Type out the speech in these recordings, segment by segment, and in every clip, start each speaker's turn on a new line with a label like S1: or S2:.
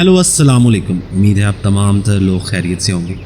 S1: Hello अस्सलाम वालेकुम। उम्मीद है आप तमाम तर लोग खैरियत से होंगे।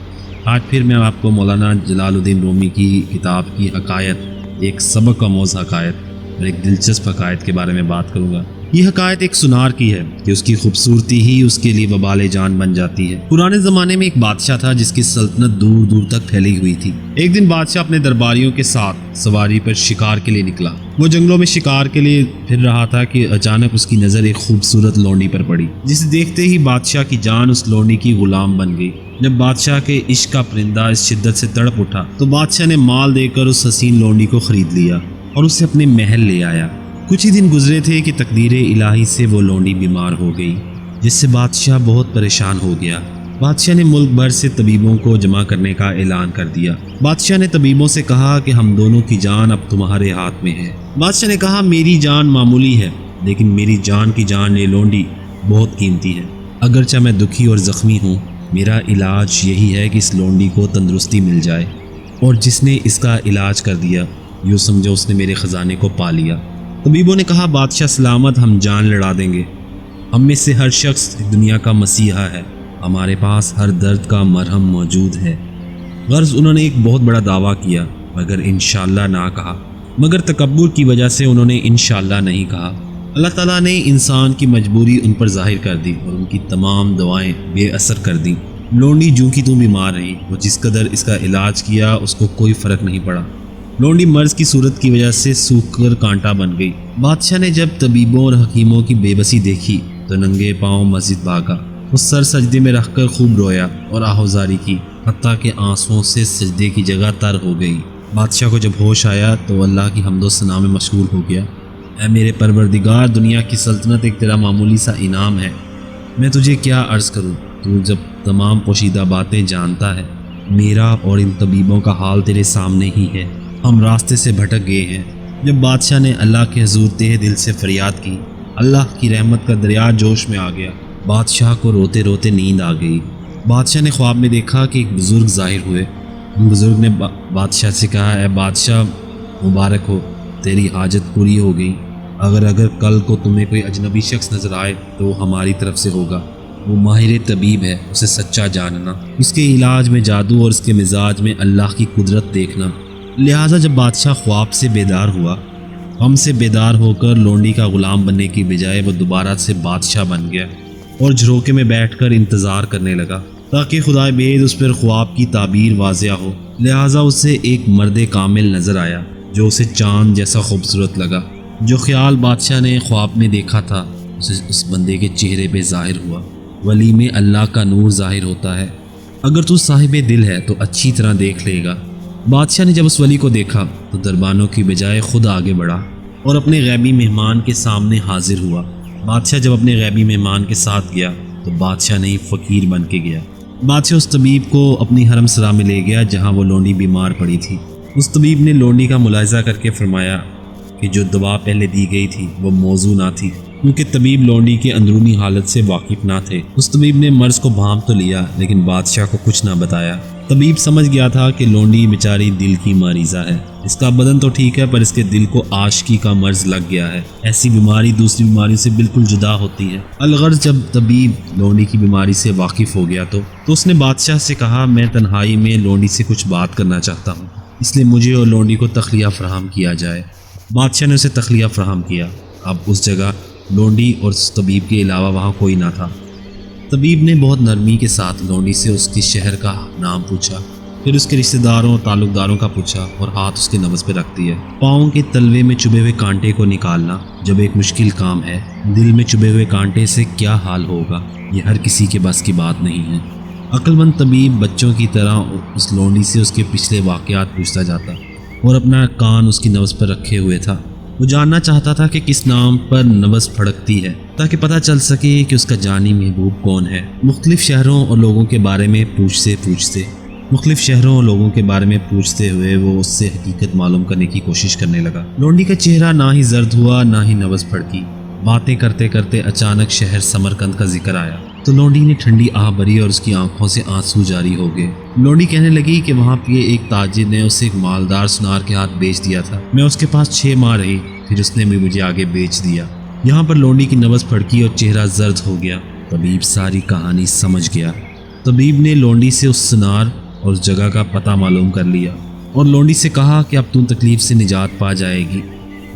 S1: आज फिर मैं आपको मौलाना जलालुद्दीन रूमी की किताब की हकायत, एक सबक आमोज़ हकायत और एक दिलचस्प हकायत के बारे में बात करूँगा। ये हकायत एक सुनार की है कि उसकी खूबसूरती ही उसके लिए वबाल जान बन जाती है। पुराने ज़माने में एक बादशाह था जिसकी सल्तनत दूर दूर तक फैली हुई थी। एक दिन बादशाह अपने दरबारियों के साथ सवारी पर शिकार के लिए निकला। वो जंगलों में शिकार के लिए फिर रहा था कि अचानक उसकी नज़र एक खूबसूरत लौंडी पर पड़ी, जिसे देखते ही बादशाह की जान उस लौंडी की गुलाम बन गई। जब बादशाह के इश्क का परिंदा इस शिद्दत से तड़प उठा तो बादशाह ने माल देकर उस हसीन लौंडी को खरीद लिया और उसे अपने महल ले आया। कुछ ही दिन गुजरे थे कि तकदीर इलाही से वो लौंडी बीमार हो गई, जिससे बादशाह बहुत परेशान हो गया। बादशाह ने मुल्क भर से तबीबों को जमा करने का ऐलान कर दिया। बादशाह ने तबीबों से कहा कि हम दोनों की जान अब तुम्हारे हाथ में है। बादशाह ने कहा, मेरी जान मामूली है, लेकिन मेरी जान की जान ये लौंडी बहुत कीमती है। अगरचे मैं दुखी और ज़ख्मी हूँ, मेरा इलाज यही है कि इस लौंडी को तंदुरुस्ती मिल जाए, और जिसने इसका इलाज कर दिया यूँ समझो उसने मेरे ख़जाने को पा लिया। तबीबों ने कहा, बादशाह सलामत, हम जान लड़ा देंगे। हम में से हर शख्स दुनिया का मसीहा है, हमारे पास हर दर्द का मरहम मौजूद है। गर्ज उन्होंने एक बहुत बड़ा दावा किया, मगर इंशाअल्लाह ना कहा। मगर तकब्बुर की वजह से उन्होंने इंशाअल्लाह नहीं कहा। अल्लाह ताला ने इंसान की मजबूरी उन पर ज़ाहिर कर दी और उनकी तमाम दवाएं बेअसर कर दी। लौंडी जूं की तूं बीमार रही, वो जिस कदर इसका इलाज किया उसको कोई फ़र्क नहीं पड़ा। लौंडी मर्ज की सूरत की वजह से सूख कर कांटा बन गई। बादशाह ने जब तबीबों और हकीमों की बेबसी देखी तो नंगे पाँव मस्जिद भागा। वो सर सजदे में रखकर खूब रोया और आहोजारी की, हत्ता के आंसुओं से सजदे की जगह तर हो गई। बादशाह को जब होश आया तो अल्लाह की हम्दो सना में मशगूल हो गया। ऐ मेरे परवरदिगार, दुनिया की सल्तनत एक तेरा मामूली सा इनाम है, मैं तुझे क्या अर्ज़ करूँ। तू जब तमाम पोशीदा बातें जानता है, मेरा और इन तबीबों का हाल तेरे सामने ही है। हम रास्ते से भटक गए हैं। जब बादशाह ने अल्लाह के हुजूर तहे दिल से फरियाद की, अल्लाह की रहमत का दरिया जोश में आ गया। बादशाह को रोते रोते नींद आ गई। बादशाह ने ख्वाब में देखा कि एक बुज़ुर्ग ज़ाहिर हुए। उन बुज़ुर्ग ने बादशाह से कहा, ऐ बादशाह मुबारक हो, तेरी हाजत पूरी हो गई। अगर कल को तुम्हें कोई अजनबी शख्स नज़र आए तो हमारी तरफ से होगा। वो माहिर तबीब है, उसे सच्चा जानना, उसके इलाज में जादू और उसके मिजाज में अल्लाह की कुदरत देखना। लिहाजा जब बादशाह ख्वाब से बेदार हुआ, गम से बेदार होकर लौंडी का ग़ुलाम बनने की बजाय वो दोबारा से बादशाह बन गया और झरोके में बैठकर इंतज़ार करने लगा ताकि खुदा बेद उस पर ख्वाब की ताबीर वाज़िया हो। लिहाजा उसे एक मर्द कामिल नज़र आया जो उसे चाँद जैसा खूबसूरत लगा। जो ख्याल बादशाह ने ख्वाब में देखा था उसे उस बंदे के चेहरे पे ज़ाहिर हुआ। वली में अल्लाह का नूर ज़ाहिर होता है, अगर तू साहिब दिल है तो अच्छी तरह देख लेगा। बादशाह ने जब उस वली को देखा तो दरबानों की बजाय खुद आगे बढ़ा और अपने गैबी मेहमान के सामने हाजिर हुआ। बादशाह जब अपने गैबी मेहमान के साथ गया तो बादशाह नहीं फ़कीर बन के गया। बादशाह उस तबीब को अपनी हरम सरा में ले गया जहाँ वो लौंडी बीमार पड़ी थी। उस तबीब ने लौंडी का मुलाहिज़ा करके फरमाया कि जो दवा पहले दी गई थी वो मौजू ना थी, क्योंकि तबीब लौंडी के अंदरूनी हालत से वाकिफ़ ना थे। उस तबीब ने मर्ज़ को भांप तो लिया लेकिन बादशाह को कुछ ना बताया। तबीब समझ गया था कि लौंडी बेचारी दिल की मरीज़ा है। इसका बदन तो ठीक है पर इसके दिल को आशिकी का मर्ज़ लग गया है। ऐसी बीमारी दूसरी बीमारी से बिल्कुल जुदा होती है। अलगर्ज जब तबीब लौंडी की बीमारी से वाकिफ़ हो गया तो उसने बादशाह से कहा, मैं तन्हाई में लौंडी से कुछ बात करना चाहता हूँ, इसलिए मुझे और लौंडी को तखलिया फ़राहम किया जाए। बादशाह ने उसे तखलिया फ़राहम किया। अब उस जगह लौंडी और उस तबीब के अलावा वहाँ कोई ना था। तबीब ने बहुत नरमी के साथ लौंडी से उसके शहर का नाम पूछा, फिर उसके रिश्तेदारों और ताल्लुकदारों का पूछा और हाथ उसके नब्ज़ पे रख दिया। पाँव के तलवे में चुभे हुए कांटे को निकालना जब एक मुश्किल काम है, दिल में चुभे हुए कांटे से क्या हाल होगा, ये हर किसी के बस की बात नहीं है। अक्लमंद तबीब बच्चों की तरह उस लौंडी से उसके पिछले वाक़यात पूछता जाता और अपना कान उसकी नब्ज़ पर रखे हुए था। वो जानना चाहता था कि किस नाम पर नब्ज़ फड़कती है ताकि पता चल सके कि उसका जानी महबूब कौन है। मुख्तलिफ़ शहरों और लोगों के बारे में पूछते हुए वो उससे हकीकत मालूम करने की कोशिश करने लगा। लौंडी का चेहरा ना ही जर्द हुआ ना ही नब्ज़ फड़की। बातें करते करते अचानक शहर समरकंद का जिक्र आया तो लौंडी ने ठंडी आह भरी और उसकी आंखों से आंसू जारी हो गए। लौंडी कहने लगी कि वहाँ पे एक ताजिर ने उसे एक मालदार सुनार के हाथ बेच दिया था। मैं उसके पास 6 माह रही, फिर उसने भी मुझे आगे बेच दिया। यहाँ पर लौंडी की नब्ज़ फड़की और चेहरा जर्द हो गया طبیب ساری کہانی سمجھ گیا۔ طبیب نے لونڈی سے اس سنار اور اس جگہ کا پتہ معلوم کر لیا اور لونڈی سے کہا کہ اب تم تکلیف سے نجات پا جائے گی۔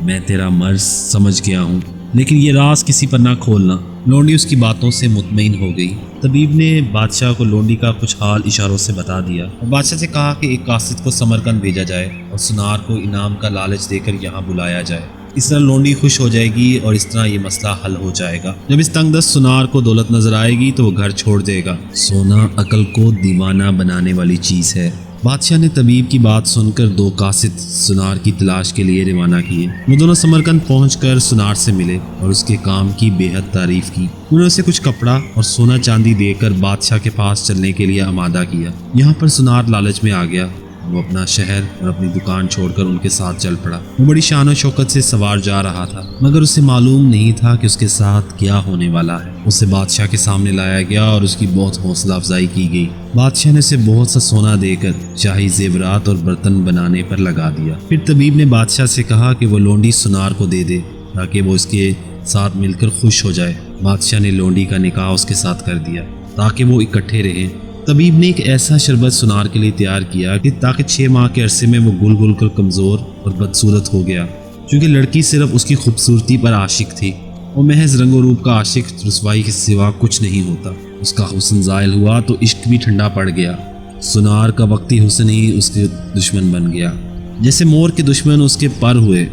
S1: میں تیرا مرض سمجھ گیا ہوں، لیکن یہ راز کسی پر نہ کھولنا۔ لونڈی اس کی باتوں سے مطمئن ہو گئی۔ طبیب نے بادشاہ کو لونڈی کا کچھ حال اشاروں سے بتا دیا اور بادشاہ سے کہا کہ ایک قاصد کو سمرقند بھیجا جائے اور سنار کو انعام کا لالچ دے کر یہاں بلایا جائے۔ اس طرح لونڈی خوش ہو جائے گی اور اس طرح یہ مسئلہ حل ہو جائے گا۔ جب اس تنگ دست سنار کو دولت نظر آئے گی تو وہ گھر چھوڑ دے گا۔ سونا عقل کو دیوانہ بنانے والی چیز ہے۔ بادشاہ نے طبیب کی بات سن کر 2 قاصد سنار کی تلاش کے لیے روانہ کیے۔ وہ دونوں سمرقند پہنچ کر سنار سے ملے اور اس کے کام کی بے حد تعریف کی۔ انہوں نے اسے کچھ کپڑا اور سونا چاندی دے کر بادشاہ کے پاس چلنے کے لیے آمادہ کیا۔ یہاں پر سنار لالچ میں آ گیا۔ وہ اپنا شہر اور اپنی دکان چھوڑ کر ان کے ساتھ چل پڑا۔ وہ بڑی شان و شوکت سے سوار جا رہا تھا، مگر اسے معلوم نہیں تھا کہ اس کے ساتھ کیا ہونے والا ہے۔ اسے بادشاہ کے سامنے لایا گیا اور اس کی بہت حوصلہ افزائی کی گئی۔ بادشاہ نے اسے بہت سا سونا دے کر شاہی زیورات اور برتن بنانے پر لگا دیا۔ پھر طبیب نے بادشاہ سے کہا کہ وہ لونڈی سنار کو دے دے تاکہ وہ اس کے ساتھ مل کر خوش ہو جائے۔ بادشاہ نے لونڈی کا نکاح اس کے ساتھ کر دیا تاکہ وہ اکٹھے رہیں۔ طبیب نے ایک ایسا شربت سنار کے لیے تیار کیا کہ تاکہ 6 ماہ کے عرصے میں وہ گل گل کر کمزور اور بدصورت ہو گیا، چونکہ لڑکی صرف اس کی خوبصورتی پر عاشق تھی۔ وہ محض رنگ و روپ کا عاشق رسوائی کے سوا کچھ نہیں ہوتا۔ اس کا حسن زائل ہوا تو عشق بھی ٹھنڈا پڑ گیا۔ سنار کا وقتی حسن ہی اس کے دشمن بن گیا۔ جیسے مور کے دشمن اس کے پر ہوئے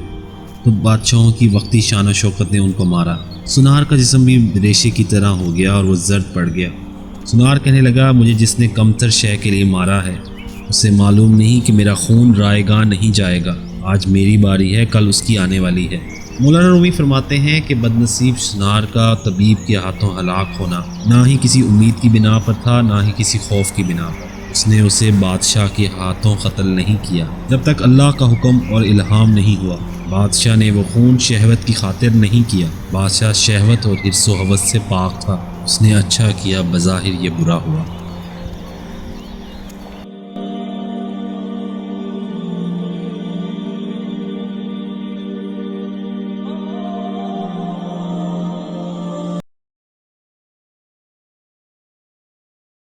S1: تو بادشاہوں کی وقتی شان و شوکت نے ان کو مارا۔ سنار کا جسم بھی ریشے کی طرح ہو گیا اور وہ زرد پڑ گیا۔ سنار کہنے لگا، مجھے جس نے کمتر شے کے لیے مارا ہے اسے معلوم نہیں کہ میرا خون رائے گاہ نہیں جائے گا۔ آج میری باری ہے، کل اس کی آنے والی ہے۔ مولانا رومی فرماتے ہیں کہ بد نصیب سنار کا طبیب کے ہاتھوں ہلاک ہونا نہ ہی کسی امید کی بنا پر تھا، نہ ہی کسی خوف کی بنا پر۔ اس نے اسے بادشاہ کے ہاتھوں قتل نہیں کیا جب تک اللہ کا حکم اور الہام نہیں ہوا۔ بادشاہ نے وہ خون شہوت کی خاطر نہیں کیا۔ بادشاہ شہوت اور حرص و ہوس سے پاک تھا۔ اس نے اچھا کیا، بظاہر یہ برا ہوا۔